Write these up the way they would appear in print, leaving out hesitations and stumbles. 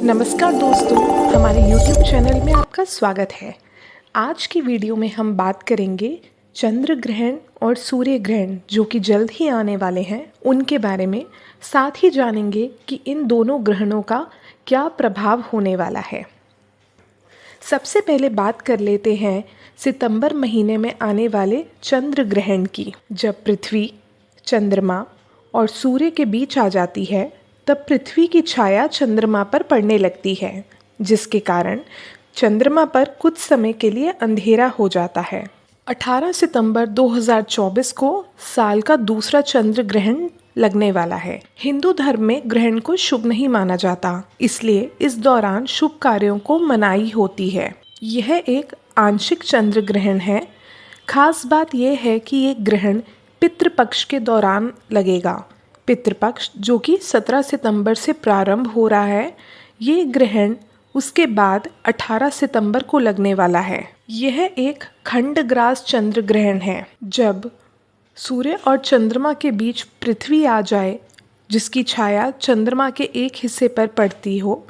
नमस्कार दोस्तों, हमारे YouTube चैनल में आपका स्वागत है। आज की वीडियो में हम बात करेंगे चंद्र ग्रहण और सूर्य ग्रहण जो कि जल्द ही आने वाले हैं उनके बारे में। साथ ही जानेंगे कि इन दोनों ग्रहणों का क्या प्रभाव होने वाला है। सबसे पहले बात कर लेते हैं सितंबर महीने में आने वाले चंद्र ग्रहण की। जब पृथ्वी, चंद्रमा और सूर्य के बीच आ जाती है तब पृथ्वी की छाया चंद्रमा पर पड़ने लगती है, जिसके कारण चंद्रमा पर कुछ समय के लिए अंधेरा हो जाता है। 18 सितंबर 2024 को साल का दूसरा चंद्र ग्रहण लगने वाला है। हिंदू धर्म में ग्रहण को शुभ नहीं माना जाता, इसलिए इस दौरान शुभ कार्यों को मनाही होती है। यह एक आंशिक चंद्र ग्रहण है। खास बात यह है कि ये ग्रहण पितृपक्ष के दौरान लगेगा। पितृपक्ष जो कि 17 सितंबर से प्रारंभ हो रहा है, ये ग्रहण उसके बाद 18 सितंबर को लगने वाला है। यह एक खंडग्रास चंद्र ग्रहण है। जब सूर्य और चंद्रमा के बीच पृथ्वी आ जाए, जिसकी छाया चंद्रमा के एक हिस्से पर पड़ती हो,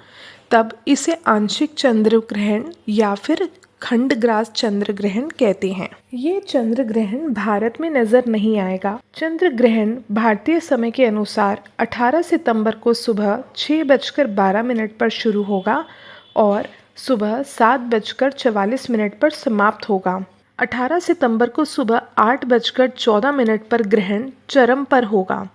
तब इसे आंशिक चंद्र ग्रहण या फिर खंडग्रास चंद्र ग्रहण कहते हैं। ये चंद्र ग्रहण भारत में नजर नहीं आएगा। चंद्र ग्रहण भारतीय समय के अनुसार 18 सितंबर को सुबह 6:12 पर शुरू होगा और सुबह 7:44 पर समाप्त होगा। 18 सितंबर को सुबह 8:14 पर ग्रहण चरम पर होगा।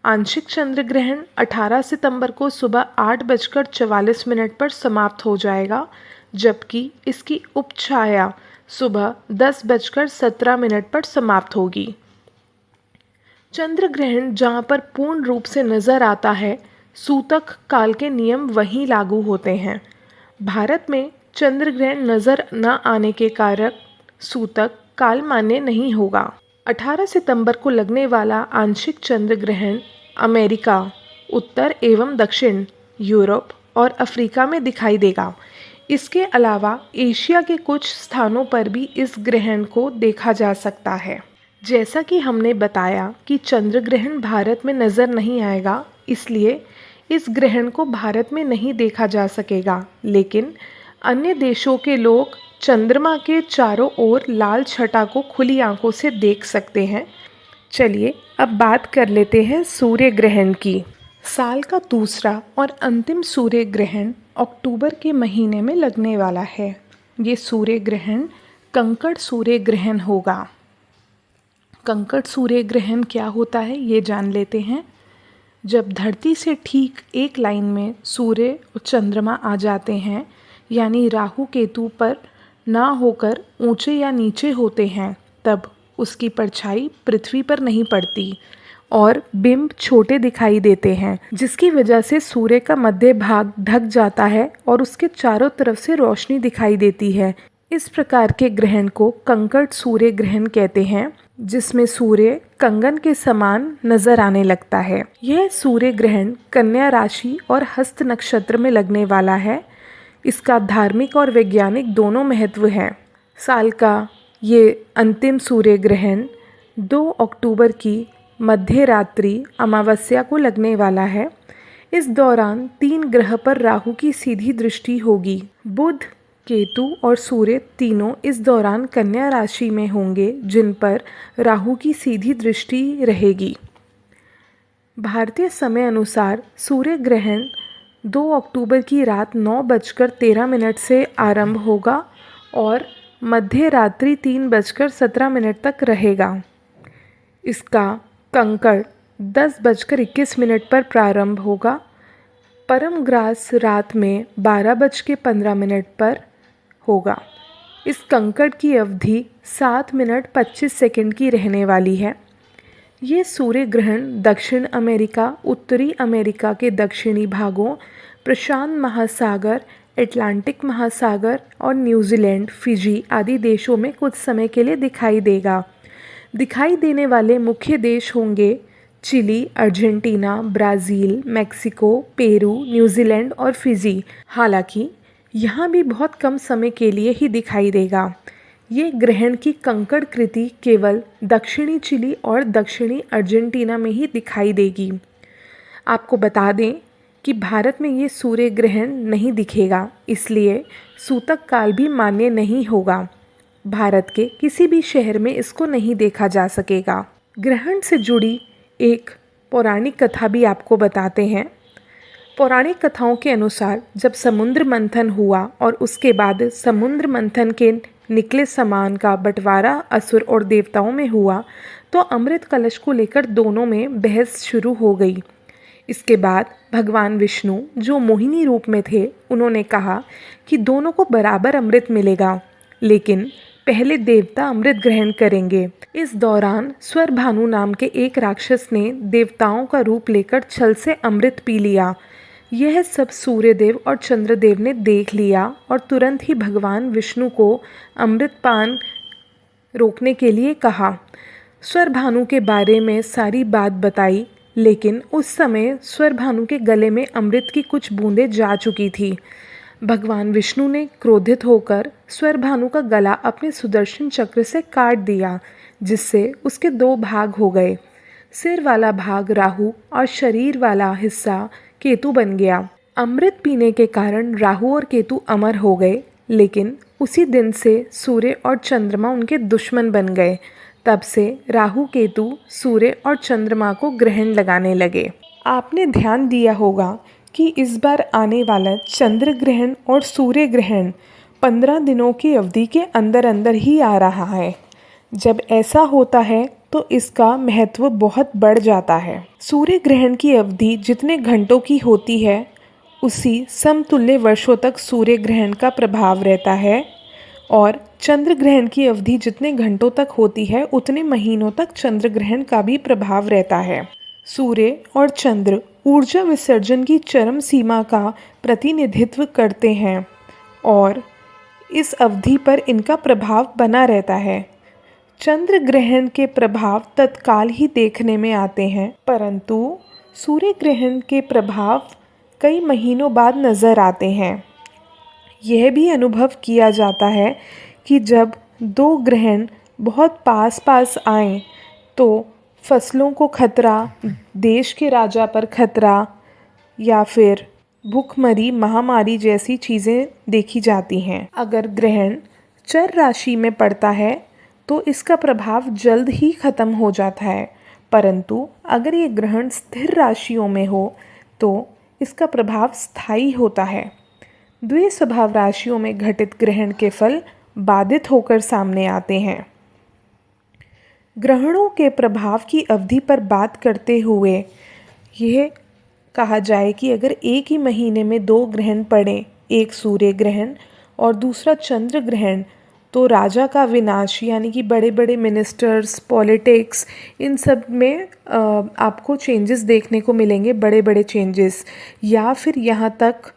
आंशिक चंद्र ग्रहण 18 सितंबर को सुबह 8:44 पर समाप्त हो जाएगा, जबकि इसकी उपछाया सुबह 10:17 पर समाप्त होगी। चंद्र ग्रहण जहाँ पर पूर्ण रूप से नजर आता है, सूतक काल के नियम वहीं लागू होते हैं। भारत में चंद्र ग्रहण नजर न आने के कारण सूतक काल मान्य नहीं होगा। 18 सितंबर को लगने वाला आंशिक चंद्र ग्रहण अमेरिका, उत्तर एवं दक्षिण, यूरोप और अफ्रीका में दिखाई देगा। इसके अलावा एशिया के कुछ स्थानों पर भी इस ग्रहण को देखा जा सकता है। जैसा कि हमने बताया कि चंद्र ग्रहण भारत में नजर नहीं आएगा, इसलिए इस ग्रहण को भारत में नहीं देखा जा सकेगा, लेकिन अन्य देशों के लोग चंद्रमा के चारों ओर लाल छटा को खुली आंखों से देख सकते हैं। चलिए अब बात कर लेते हैं सूर्य ग्रहण की। साल का दूसरा और अंतिम सूर्य ग्रहण अक्टूबर के महीने में लगने वाला है। ये सूर्य ग्रहण कंकड़ सूर्य ग्रहण होगा। कंकड़ सूर्य ग्रहण क्या होता है ये जान लेते हैं। जब धरती से ठीक एक लाइन में सूर्य और चंद्रमा आ जाते हैं, यानी राहु केतु पर ना होकर ऊंचे या नीचे होते हैं, तब उसकी परछाई पृथ्वी पर नहीं पड़ती और बिंब छोटे दिखाई देते हैं, जिसकी वजह से सूर्य का मध्य भाग ढक जाता है और उसके चारों तरफ से रोशनी दिखाई देती है। इस प्रकार के ग्रहण को कंकड़ सूर्य ग्रहण कहते हैं, जिसमें सूर्य कंगन के समान नजर आने लगता है। यह सूर्य ग्रहण कन्या राशि और हस्त नक्षत्र में लगने वाला है। इसका धार्मिक और वैज्ञानिक दोनों महत्व है। साल का ये अंतिम सूर्य ग्रहण 2 अक्टूबर की मध्य रात्रि अमावस्या को लगने वाला है। इस दौरान 3 ग्रह पर राहु की सीधी दृष्टि होगी। बुध, केतु और सूर्य तीनों इस दौरान कन्या राशि में होंगे, जिन पर राहु की सीधी दृष्टि रहेगी। भारतीय समय अनुसार सूर्य ग्रहण 2 अक्टूबर की रात 9:13 से आरंभ होगा और मध्य रात्रि 3:17 तक रहेगा। इसका कंकड़ 10:21 पर प्रारंभ होगा। परमग्रास रात में 12:15 पर होगा। इस कंकड़ की अवधि 7 मिनट 25 सेकंड की रहने वाली है। ये सूर्य ग्रहण दक्षिण अमेरिका, उत्तरी अमेरिका के दक्षिणी भागों, प्रशांत महासागर, अटलांटिक महासागर और न्यूजीलैंड, फिजी आदि देशों में कुछ समय के लिए दिखाई देगा। दिखाई देने वाले मुख्य देश होंगे Chile, Argentina, Brazil, Mexico, Peru, New Zealand और फिजी। हालांकि यहाँ भी बहुत कम समय के लिए ही दिखाई देगा। ये ग्रहण की कंकड़ कृति केवल दक्षिणी चिली और दक्षिणी अर्जेंटीना में ही दिखाई देगी। आपको बता दें कि भारत में ये सूर्य ग्रहण नहीं दिखेगा, इसलिए सूतक काल भी मान्य नहीं होगा। भारत के किसी भी शहर में इसको नहीं देखा जा सकेगा। ग्रहण से जुड़ी एक पौराणिक कथा भी आपको बताते हैं। पौराणिक कथाओं के अनुसार जब समुद्र मंथन हुआ और उसके बाद समुद्र मंथन के निकले सामान का बंटवारा असुर और देवताओं में हुआ, तो अमृत कलश को लेकर दोनों में बहस शुरू हो गई। इसके बाद भगवान विष्णु, जो मोहिनी रूप में थे, उन्होंने कहा कि दोनों को बराबर अमृत मिलेगा, लेकिन पहले देवता अमृत ग्रहण करेंगे। इस दौरान स्वरभानु नाम के एक राक्षस ने देवताओं का रूप लेकर छल से अमृत पी लिया। यह सब सूर्यदेव और चंद्रदेव ने देख लिया और तुरंत ही भगवान विष्णु को अमृतपान रोकने के लिए कहा। स्वरभानु के बारे में सारी बात बताई, लेकिन उस समय स्वरभानु के गले में अमृत की कुछ बूंदें जा चुकी थी। भगवान विष्णु ने क्रोधित होकर स्वरभानु का गला अपने सुदर्शन चक्र से काट दिया, जिससे उसके दो भाग हो गए। सिर वाला भाग राहु और शरीर वाला हिस्सा केतु बन गया। अमृत पीने के कारण राहु और केतु अमर हो गए, लेकिन उसी दिन से सूर्य और चंद्रमा उनके दुश्मन बन गए। तब से राहु केतु सूर्य और चंद्रमा को ग्रहण लगाने लगे। आपने ध्यान दिया होगा कि इस बार आने वाला चंद्र ग्रहण और सूर्य ग्रहण 15 दिनों की अवधि के अंदर अंदर ही आ रहा है। जब ऐसा होता है तो इसका महत्व बहुत बढ़ जाता है। सूर्य ग्रहण की अवधि जितने घंटों की होती है, उसी समतुल्य वर्षों तक सूर्य ग्रहण का प्रभाव रहता है, और चंद्र ग्रहण की अवधि जितने घंटों तक होती है, उतने महीनों तक चंद्र ग्रहण का भी प्रभाव रहता है। सूर्य और चंद्र ऊर्जा विसर्जन की चरम सीमा का प्रतिनिधित्व करते हैं और इस अवधि पर इनका प्रभाव बना रहता है। चंद्र ग्रहण के प्रभाव तत्काल ही देखने में आते हैं, परंतु सूर्य ग्रहण के प्रभाव कई महीनों बाद नज़र आते हैं। यह भी अनुभव किया जाता है कि जब दो ग्रहण बहुत पास पास आएं तो फसलों को खतरा, देश के राजा पर खतरा या फिर भूखमरी, महामारी जैसी चीज़ें देखी जाती हैं। अगर ग्रहण चर राशि में पड़ता है तो इसका प्रभाव जल्द ही ख़त्म हो जाता है, परंतु अगर ये ग्रहण स्थिर राशियों में हो तो इसका प्रभाव स्थायी होता है। द्वि स्वभाव राशियों में घटित ग्रहण के फल बाधित होकर सामने आते हैं। ग्रहणों के प्रभाव की अवधि पर बात करते हुए यह कहा जाए कि अगर एक ही महीने में दो ग्रहण पड़े, एक सूर्य ग्रहण और दूसरा चंद्र ग्रहण, तो राजा का विनाश, यानी कि बड़े बड़े मिनिस्टर्स, पॉलिटिक्स, इन सब में आपको चेंजेस देखने को मिलेंगे, बड़े बड़े चेंजेस, या फिर यहाँ तक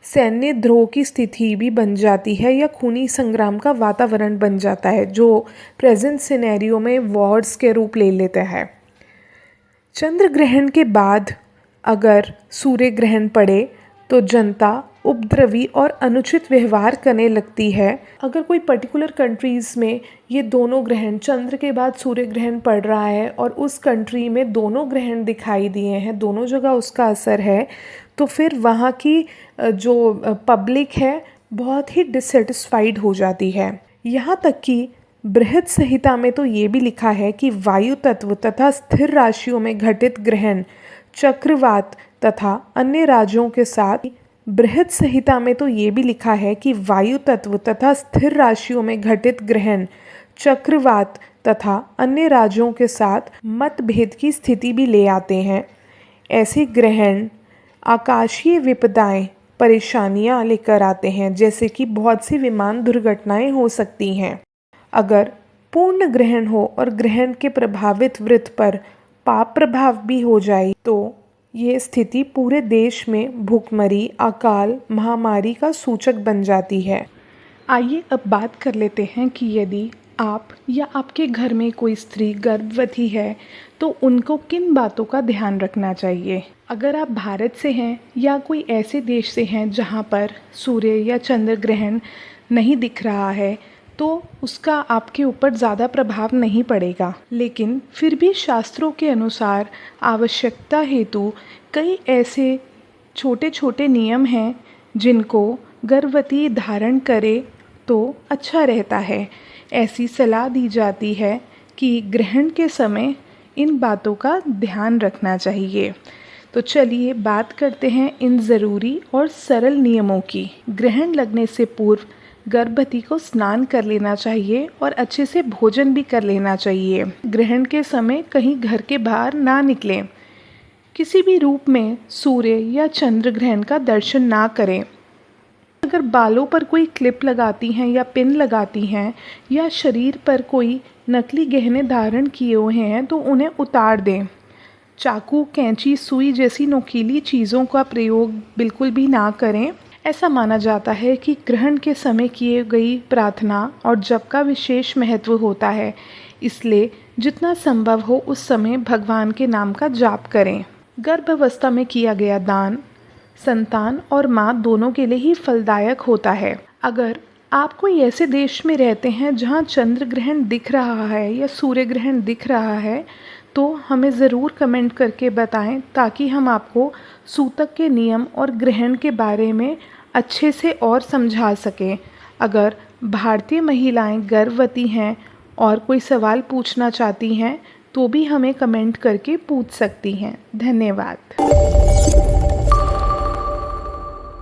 सैन्य द्रोह की स्थिति भी बन जाती है या खूनी संग्राम का वातावरण बन जाता है, जो प्रेजेंट सिनेरियो में वॉर्स के रूप ले लेता है। चंद्र ग्रहण के बाद अगर सूर्य ग्रहण पड़े तो जनता उपद्रवी और अनुचित व्यवहार करने लगती है। अगर कोई पर्टिकुलर कंट्रीज़ में ये दोनों ग्रहण, चंद्र के बाद सूर्य ग्रहण पड़ रहा है और उस कंट्री में दोनों ग्रहण दिखाई दिए हैं, दोनों जगह उसका असर है, तो फिर वहाँ की जो पब्लिक है बहुत ही डिससेटिस्फाइड हो जाती है। यहाँ तक कि बृहद संहिता में तो ये भी लिखा है कि वायु तत्व तथा स्थिर राशियों में घटित ग्रहण चक्रवात तथा अन्य राज्यों के साथ बृहद संहिता में तो ये भी लिखा है कि वायु तत्व तथा स्थिर राशियों में घटित ग्रहण चक्रवात तथा अन्य राज्यों के साथ मतभेद की स्थिति भी ले आते हैं। ऐसे ग्रहण आकाशीय विपदाएं, परेशानियां लेकर आते हैं, जैसे कि बहुत सी विमान दुर्घटनाएं हो सकती हैं। अगर पूर्ण ग्रहण हो और ग्रहण के प्रभावित वृत्त पर पाप प्रभाव भी हो जाए तो ये स्थिति पूरे देश में भूखमरी, अकाल, महामारी का सूचक बन जाती है। आइए अब बात कर लेते हैं कि यदि आप या आपके घर में कोई स्त्री गर्भवती है तो उनको किन बातों का ध्यान रखना चाहिए। अगर आप भारत से हैं या कोई ऐसे देश से हैं जहां पर सूर्य या चंद्र ग्रहण नहीं दिख रहा है तो उसका आपके ऊपर ज़्यादा प्रभाव नहीं पड़ेगा, लेकिन फिर भी शास्त्रों के अनुसार आवश्यकता हेतु कई ऐसे छोटे छोटे नियम हैं जिनको गर्भवती धारण करे तो अच्छा रहता है। ऐसी सलाह दी जाती है कि ग्रहण के समय इन बातों का ध्यान रखना चाहिए। तो चलिए बात करते हैं इन ज़रूरी और सरल नियमों की। ग्रहण लगने से पूर्व गर्भवती को स्नान कर लेना चाहिए और अच्छे से भोजन भी कर लेना चाहिए। ग्रहण के समय कहीं घर के बाहर ना निकलें। किसी भी रूप में सूर्य या चंद्र ग्रहण का दर्शन ना करें। अगर बालों पर कोई क्लिप लगाती हैं या पिन लगाती हैं या शरीर पर कोई नकली गहने धारण किए हुए हैं तो उन्हें उतार दें। चाकू, कैंची, सुई जैसी नुकीली चीज़ों का प्रयोग बिल्कुल भी ना करें। ऐसा माना जाता है कि ग्रहण के समय किए गई प्रार्थना और जप का विशेष महत्व होता है, इसलिए जितना संभव हो उस समय भगवान के नाम का जाप करें। गर्भावस्था में किया गया दान संतान और माँ दोनों के लिए ही फलदायक होता है। अगर आप कोई ऐसे देश में रहते हैं जहाँ चंद्र ग्रहण दिख रहा है या सूर्य ग्रहण दिख रहा है तो हमें ज़रूर कमेंट करके बताएं ताकि हम आपको सूतक के नियम और ग्रहण के बारे में अच्छे से और समझा सकें। अगर भारतीय महिलाएं गर्भवती हैं और कोई सवाल पूछना चाहती हैं तो भी हमें कमेंट करके पूछ सकती हैं। धन्यवाद।